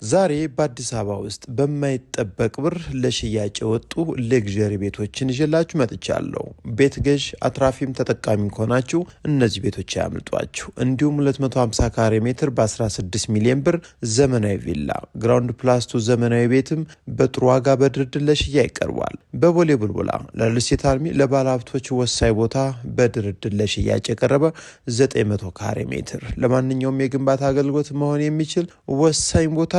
ዛሬ በአዲስ አበባ ውስጥ በማይጠበቅ ብር ለሽያጭ የወጡ ሌግዠሪ ቤቶችን ይዤላችሁ መጥቻለሁ። ቤት ገዥ አትራፊም ተጠቃሚ ከሆናችሁ እነዚህ ቤቶች ያምልጧችሁ። እንዲሁም 250 ካሬ ሜትር በ16 ሚሊዮን ብር ዘመናዊ ቪላ ግራውንድ ፕላስ 2 ዘመናዊ ቤትም በጥሩ ዋጋ በድርድር ለሽያጭ ይቀርባል። በቦሌ ቡልቡላ ለሪልስቴት አልሚ ለባለሀብቶች ወሳኝ ቦታ በድርድር ለሽያጭ የቀረበ 900 ካሬ ሜትር ለማንኛውም የግንባታ አገልግሎት መሆን የሚችል ወሳኝ ቦታ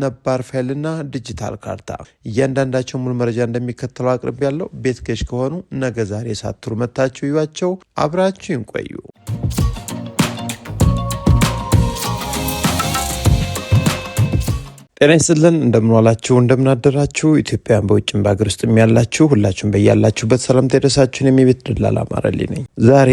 ነባር ፋይልና ዲጂታል ካርታ እያንዳንዳቸው ሙሉ መረጃ እንደሚከተለው አቅርብ ያለው። ቤት ገዥ ከሆኑ ነገ ዛሬ ሳትሩ መታችሁ ይዋቸው። አብራችሁ ይቆዩ። ጤና ይስጥልን። እንደምንዋላችሁ እንደምናደራችሁ ኢትዮጵያን በውጭም በአገር ውስጥም ያላችሁ ሁላችሁም በያላችሁበት ሰላምታ ይድረሳችሁን። የቤት ደላላ አማረልኝ ነኝ። ዛሬ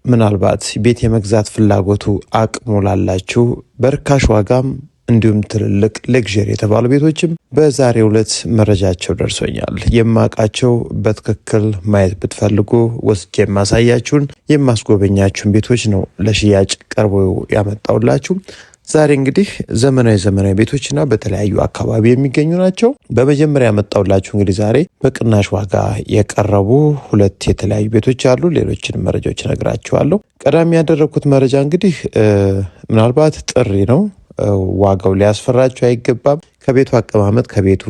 ምናልባት ቤት የመግዛት ፍላጎቱ አቅሙ ላላችሁ በርካሽ ዋጋም እንዲሁም ትልልቅ ሌግዠሪ የተባሉ ቤቶችም በዛሬው ዕለት መረጃቸው ደርሶኛል። የማቃቸው በትክክል ማየት ብትፈልጉ ወስጄ የማሳያችሁን የማስጎበኛችሁን ቤቶች ነው ለሽያጭ ቀርቦ ያመጣውላችሁ። ዛሬ እንግዲህ ዘመናዊ ቤቶችና በተለያዩ አካባቢ የሚገኙ ናቸው። በመጀመሪያ ያመጣውላችሁ እንግዲህ ዛሬ በቅናሽ ዋጋ የቀረቡ ሁለት የተለያዩ ቤቶች አሉ። ሌሎችን መረጃዎች እነግራችኋለሁ። ቀዳሚ ያደረኩት መረጃ እንግዲህ ምናልባት ጥሪ ነው። ዋጋው ሊያስፈራችሁ አይገባም። ከቤቱ አቀማመጥ ከቤቱ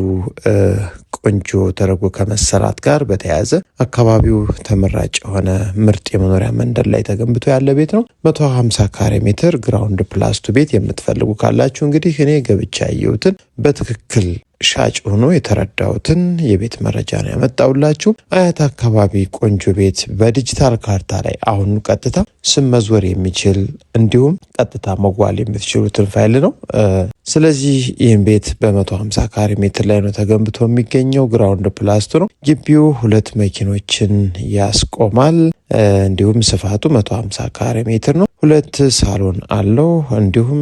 ቆንጆ ተደርጎ ከመሰራት ጋር በተያያዘ አካባቢው ተመራጭ የሆነ ምርጥ የመኖሪያ መንደር ላይ ተገንብቶ ያለ ቤት ነው። 150 ካሬ ሜትር ግራውንድ ፕላስ 2 ቤት የምትፈልጉ ካላችሁ እንግዲህ እኔ ገብቻ ያየሁትን በትክክል ሻጭ ሆኖ የተረዳሁትን የቤት መረጃ ነው ያመጣውላችሁ። አያት አካባቢ ቆንጆ ቤት በዲጂታል ካርታ ላይ አሁን ቀጥታ ስም መዞር የሚችል እንዲሁም ቀጥታ መጓል የምትችሉትን ፋይል ነው። ስለዚህ ይህን ቤት በ150 ካሬ ሜትር ላይ ነው ተገንብቶ የሚገኘው። ግራውንድ ፕላስ 2 ነው። ግቢው 2 መኪኖችን ያስቆማል። እንዲሁም ስፋቱ 150 ካሬ ሜትር ነው። 2 ሳሎን አለው። እንዲሁም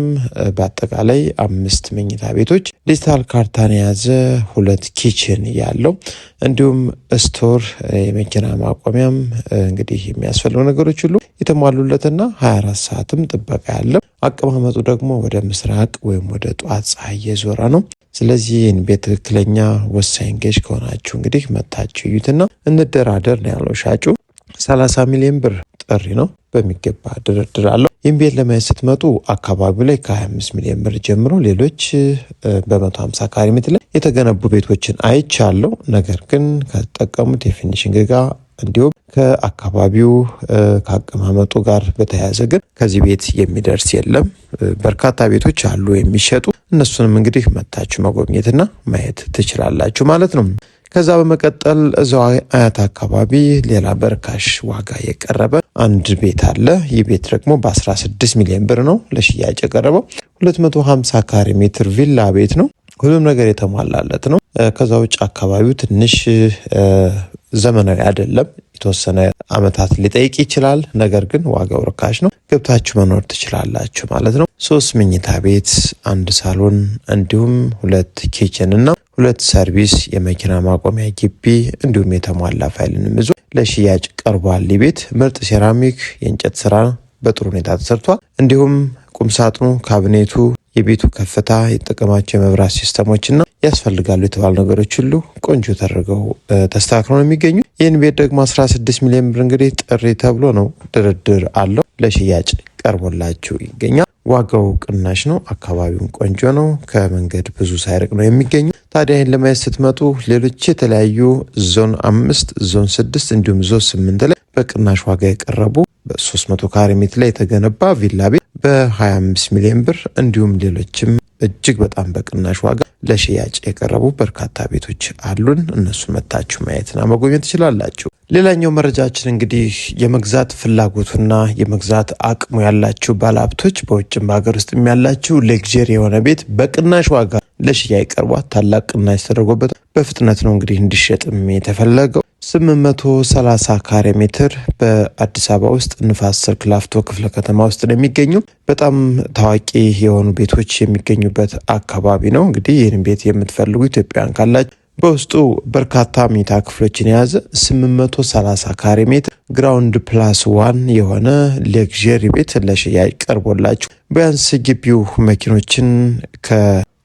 በአጠቃላይ 5 መኝታ ቤቶች ዲጂታል ካርታን የያዘ 2 ኪችን ያለው እንዲሁም ስቶር የመኪና ማቆሚያም እንግዲህ የሚያስፈልጉ ነገሮች ሁሉ የተሟሉለትና 24 ሰዓትም ጥበቃ ያለው። አቀማመጡ ደግሞ ወደ ምስራቅ ወይም ወደ ጧት ፀሐይ የዞረ ነው። ስለዚህ ይህን ቤት ትክክለኛ ወሳኝ ገዥ ከሆናችሁ እንግዲህ መታችሁ እዩትና እንደራደር ነው ያለው ሻጩ። 30 ሚሊዮን ብር ጥሪ ነው። በሚገባ ድርድር አለው። ይህን ቤት ለማየት ስትመጡ አካባቢው ላይ ከ25 ሚሊዮን ብር ጀምሮ ሌሎች በ150 ካሬ ሜትር ላይ የተገነቡ ቤቶችን አይቻለሁ። ነገር ግን ከተጠቀሙት የፊኒሽንግ ጋር እንዲሁም ከአካባቢው ከአቀማመጡ ጋር በተያያዘ ግን ከዚህ ቤት የሚደርስ የለም። በርካታ ቤቶች አሉ የሚሸጡ። እነሱንም እንግዲህ መታችሁ መጎብኘትና ማየት ትችላላችሁ ማለት ነው። ከዛ በመቀጠል እዛው አያት አካባቢ ሌላ በርካሽ ዋጋ የቀረበ አንድ ቤት አለ። ይህ ቤት ደግሞ በ16 ሚሊዮን ብር ነው ለሽያጭ የቀረበው። 250 ካሬ ሜትር ቪላ ቤት ነው። ሁሉም ነገር የተሟላለት ነው። ከዛ ውጭ አካባቢው ትንሽ ዘመናዊ አይደለም። የተወሰነ አመታት ሊጠይቅ ይችላል። ነገር ግን ዋጋው ርካሽ ነው። ገብታችሁ መኖር ትችላላችሁ ማለት ነው። 3 መኝታ ቤት፣ 1 ሳሎን እንዲሁም 2 ኪችን እና 2 ሰርቪስ የመኪና ማቆሚያ ግቢ እንዲሁም የተሟላ ፋይልንም ይዞ ለሽያጭ ቀርቧል። ቤት ምርጥ ሴራሚክ የእንጨት ስራ በጥሩ ሁኔታ ተሰርቷል። እንዲሁም ቁምሳጥኑ፣ ካቢኔቱ፣ የቤቱ ከፍታ፣ የተጠቀማቸው የመብራት ሲስተሞችና ያስፈልጋሉ የተባሉ ነገሮች ሁሉ ቆንጆ ተደርገው ተስተካክለው ነው የሚገኙ። ይህን ቤት ደግሞ 16 ሚሊዮን ብር እንግዲህ ጥሪ ተብሎ ነው ድርድር አለው ለሽያጭ ቀርቦላችሁ ይገኛል። ዋጋው ቅናሽ ነው። አካባቢውን ቆንጆ ነው። ከመንገድ ብዙ ሳይርቅ ነው የሚገኙ። ታዲያ ይህን ለማየት ስትመጡ ሌሎች የተለያዩ ዞን 5 ዞን 6 እንዲሁም ዞን 8 ላይ በቅናሽ ዋጋ የቀረቡ በ300 ካሬ ሜትር ላይ የተገነባ ቪላ ቤት በ25 ሚሊዮን ብር እንዲሁም ሌሎችም እጅግ በጣም በቅናሽ ዋጋ ለሽያጭ የቀረቡ በርካታ ቤቶች አሉን። እነሱን መታችሁ ማየትና መጎብኘት ትችላላችሁ። ሌላኛው መረጃችን እንግዲህ የመግዛት ፍላጎቱና የመግዛት አቅሙ ያላችሁ ባለሀብቶች በውጭም በሀገር ውስጥ ያላችሁ ሌግዠሪ የሆነ ቤት በቅናሽ ዋጋ ለሽያጭ ቀርቧል። ታላቅ ቅናሽ ተደርጎበት በፍጥነት ነው እንግዲህ እንዲሸጥም የተፈለገው። 830 ካሬ ሜትር በአዲስ አበባ ውስጥ ንፋስ ስልክ ላፍቶ ክፍለ ከተማ ውስጥ ነው የሚገኘው። በጣም ታዋቂ የሆኑ ቤቶች የሚገኙበት አካባቢ ነው። እንግዲህ ይህን ቤት የምትፈልጉ ኢትዮጵያውያን ካላችሁ በውስጡ በርካታ መኝታ ክፍሎችን የያዘ 830 ካሬ ሜትር ግራውንድ ፕላስ 1 የሆነ ሌግዠሪ ቤት ለሽያጭ ቀርቦላችሁ ቢያንስ ግቢው መኪኖችን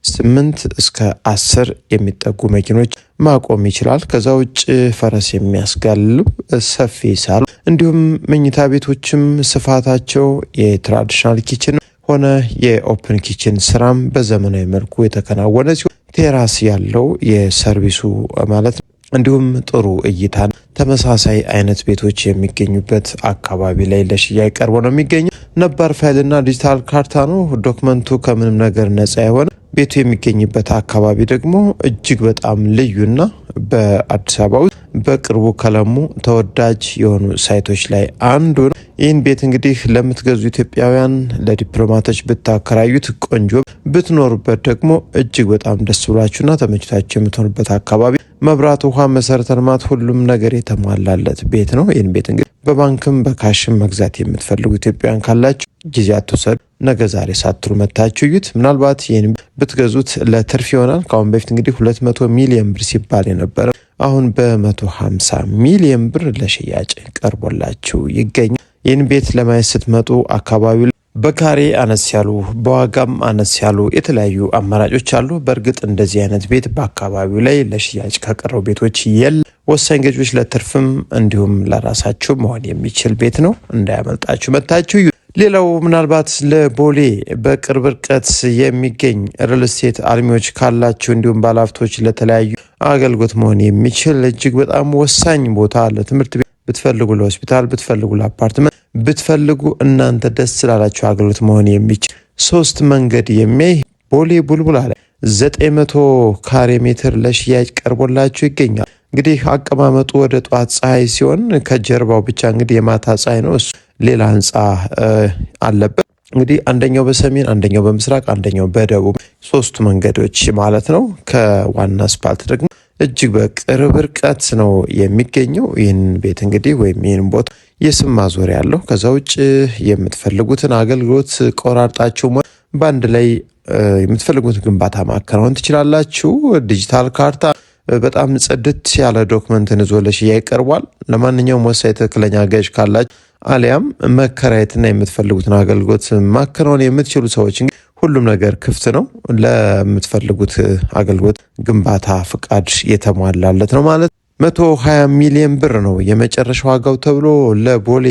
8 እስከ 10 የሚጠጉ መኪኖች ማቆም ይችላል። ከዛ ውጭ ፈረስ የሚያስጋልብ ሰፊ ሳሎን እንዲሁም መኝታ ቤቶችም ስፋታቸው የትራዲሽናል ኪችን ሆነ የኦፕን ኪችን ስራም በዘመናዊ መልኩ የተከናወነ ሲሆን ቴራስ ያለው የሰርቪሱ ማለት ነው። እንዲሁም ጥሩ እይታን ተመሳሳይ አይነት ቤቶች የሚገኙበት አካባቢ ላይ ለሽያጭ ቀርቦ ነው የሚገኘው። ነባር ፋይልና ዲጂታል ካርታ ነው። ዶክመንቱ ከምንም ነገር ነጻ የሆነ ቤቱ የሚገኝበት አካባቢ ደግሞ እጅግ በጣም ልዩና በአዲስ አበባ ውስጥ በቅርቡ ከለሙ ተወዳጅ የሆኑ ሳይቶች ላይ አንዱ ነው። ይህን ቤት እንግዲህ ለምትገዙ ኢትዮጵያውያን ለዲፕሎማቶች ብታከራዩት ቆንጆ፣ ብትኖሩበት ደግሞ እጅግ በጣም ደስ ብሏችሁና ተመችታችሁ የምትሆኑበት አካባቢ፣ መብራት፣ ውሃ፣ መሰረተ ልማት ሁሉም ነገር የተሟላለት ቤት ነው። ይህን ቤት እንግዲህ በባንክም በካሽም መግዛት የምትፈልጉ ኢትዮጵያውያን ካላችሁ ጊዜ አትውሰዱ። ነገ ዛሬ ሳትሉ መታችሁ እዩት። ምናልባት ይህን ብትገዙት ለትርፍ ይሆናል። ከአሁን በፊት እንግዲህ 200 ሚሊዮን ብር ሲባል የነበረ አሁን በ150 ሚሊዮን ብር ለሽያጭ ቀርቦላችሁ ይገኛል። ይህን ቤት ለማየት ስትመጡ አካባቢው በካሬ አነስ ያሉ በዋጋም አነስ ያሉ የተለያዩ አማራጮች አሉ። በእርግጥ እንደዚህ አይነት ቤት በአካባቢው ላይ ለሽያጭ ከቀረቡ ቤቶች ወሳኝ ገዢዎች ለትርፍም እንዲሁም ለራሳችሁ መሆን የሚችል ቤት ነው። እንዳያመልጣችሁ መታችሁ። ሌላው ምናልባት ለቦሌ በቅርብ ርቀት የሚገኝ ሪል ስቴት አልሚዎች ካላችሁ እንዲሁም ባለሀብቶች ለተለያዩ አገልግሎት መሆን የሚችል እጅግ በጣም ወሳኝ ቦታ ለትምህርት ቤት ብትፈልጉ፣ ለሆስፒታል ብትፈልጉ፣ ለአፓርትመንት ብትፈልጉ እናንተ ደስ ስላላችሁ አገልግሎት መሆን የሚችል 3 መንገድ የሚያይ ቦሌ ቡልቡላ ላይ 900 ካሬ ሜትር ለሽያጭ ቀርቦላችሁ ይገኛል። እንግዲህ አቀማመጡ ወደ ጠዋት ፀሐይ ሲሆን ከጀርባው ብቻ እንግዲህ የማታ ፀሐይ ነው። እሱ ሌላ ህንፃ አለበት። እንግዲህ አንደኛው በሰሜን፣ አንደኛው በምስራቅ፣ አንደኛው በደቡብ 3 መንገዶች ማለት ነው። ከዋና አስፓልት ደግሞ እጅግ በቅርብ ርቀት ነው የሚገኘው። ይህን ቤት እንግዲህ ወይም ይህን ቦታ የስም ማዞሪያ ያለው። ከዛ ውጭ የምትፈልጉትን አገልግሎት ቆራርጣችሁ በአንድ ላይ የምትፈልጉትን ግንባታ ማከናወን ትችላላችሁ። ዲጂታል ካርታ በጣም ጽድት ያለ ዶክመንትን ይዞ ለሽያጭ ቀርቧል። ለማንኛውም ወሳኝ ትክክለኛ ገዥ ካላችሁ አሊያም መከራየትና የምትፈልጉትን አገልግሎት ማከናወን የምትችሉ ሰዎች ሁሉም ነገር ክፍት ነው። ለምትፈልጉት አገልግሎት ግንባታ ፍቃድ የተሟላለት ነው ማለት 120 ሚሊዮን ብር ነው የመጨረሻ ዋጋው ተብሎ ለቦሌ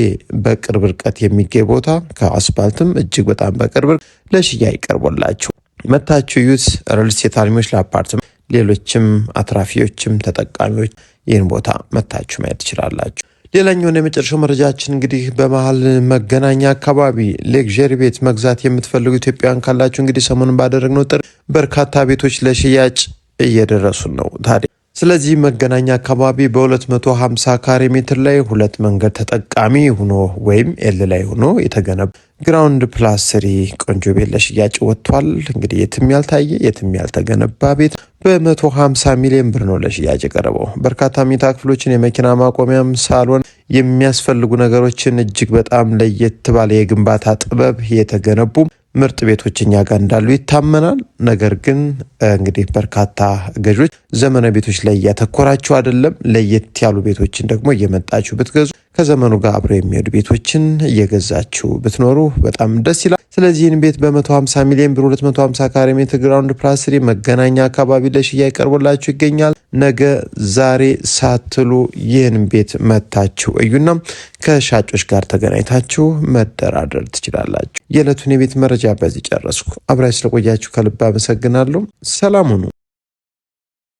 በቅርብ ርቀት የሚገኝ ቦታ ከአስፓልትም እጅግ በጣም በቅርብ ለሽያጭ ቀርቦላችሁ መታችሁ ዩት ሪል ስቴት አልሚዎች ለአፓርትመንት ሌሎችም አትራፊዎችም ተጠቃሚዎች ይህን ቦታ መታችሁ ማየት ትችላላችሁ። ሌላኛውን የመጨረሻው መረጃችን እንግዲህ በመሀል መገናኛ አካባቢ ሌክዠሪ ቤት መግዛት የምትፈልጉ ኢትዮጵያውያን ካላችሁ እንግዲህ ሰሞኑን ባደረግነው ጥሪ በርካታ ቤቶች ለሽያጭ እየደረሱን ነው ታዲያ። ስለዚህ መገናኛ አካባቢ በ250 ካሬ ሜትር ላይ 2 መንገድ ተጠቃሚ ሆኖ ወይም ኤል ላይ ሆኖ የተገነባ ግራውንድ ፕላስ 3 ቆንጆ ቤት ለሽያጭ ወጥቷል። እንግዲህ የትም ያልታየ የትም ያልተገነባ ቤት በ150 ሚሊዮን ብር ነው ለሽያጭ የቀረበው። በርካታ መኝታ ክፍሎችን፣ የመኪና ማቆሚያም፣ ሳሎን የሚያስፈልጉ ነገሮችን እጅግ በጣም ለየት ባለ የግንባታ ጥበብ የተገነቡ ምርጥ ቤቶች እኛ ጋር እንዳሉ ይታመናል። ነገር ግን እንግዲህ በርካታ ገዦች ዘመናዊ ቤቶች ላይ እያተኮራችሁ አይደለም። ለየት ያሉ ቤቶችን ደግሞ እየመጣችሁ ብትገዙ ከዘመኑ ጋር አብረው የሚሄዱ ቤቶችን እየገዛችሁ ብትኖሩ በጣም ደስ ይላል። ስለዚህ ይህን ቤት በ150 ሚሊዮን ብር 250 ካሬ ሜትር ግራውንድ ፕላስ 3 መገናኛ አካባቢ ለሽያጭ ቀርቦላችሁ ይገኛል። ነገ ዛሬ ሳትሉ ይህን ቤት መታችሁ እዩና ከሻጮች ጋር ተገናኝታችሁ መደራደር ትችላላችሁ። የዕለቱን የቤት መረጃ በዚህ ጨረስኩ። አብራችሁ ስለቆያችሁ ከልብ አመሰግናለሁ። ሰላም ሁኑ።